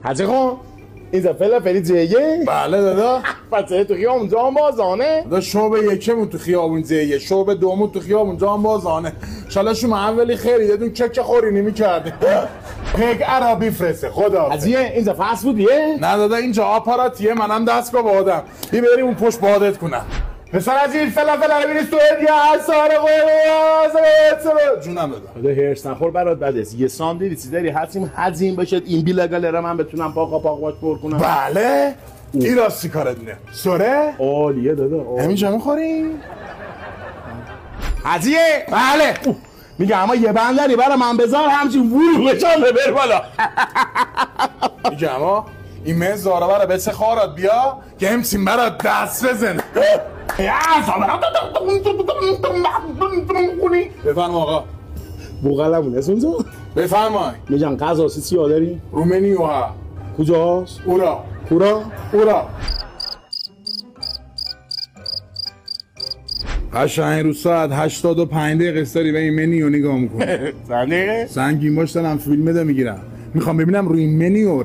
حاجی خون اینجا فلافلی جیگه؟ بله دادا. پس تو خیابون جان بازانه؟ دادا شعبه یکمون تو خیابون زیه، شعبه دومون تو خیابون جان بازانه. انشالله شما اولی خیری یه دون چک خوری نمی‌کردی. پیک عربی فرسته خدا. حاجی اینجا فست فودیه؟ نه دادا اینجا آپاراتیه، منم دستگاه بادم. بی بریم اون پشت بادت کنم. پسر عزیز فلافل رو بینیست تو هدیه ساره قوی جونم دادا هرس نخور برات بدست یه ساندویچی داری هزین باشد این بیلگاله رو من بتونم پاق باش پر کنم. بله این راستی کارت نه سره عالیه دادا. همینجا میخوریم حاجی بله میگه اما یه بندری برای من بذار همچین ورو بچانه بر بالا. میگه اما این مزاره برای بچه خارات بیا که همچین برای دست بزنه. بفرم آقا بوغلمون است اونجا؟ بفرمای. میگم غذا سیاه داری؟ رومنیو ها کجاست؟ اورا کورا؟ اورا قشنگ رو ساعت 85 دقیقه ساری به این منیو نگاه میکنم. چند دقیقه؟ سنگین باش دارم فیلم ده میگیرم میخوام ببینم روی منیو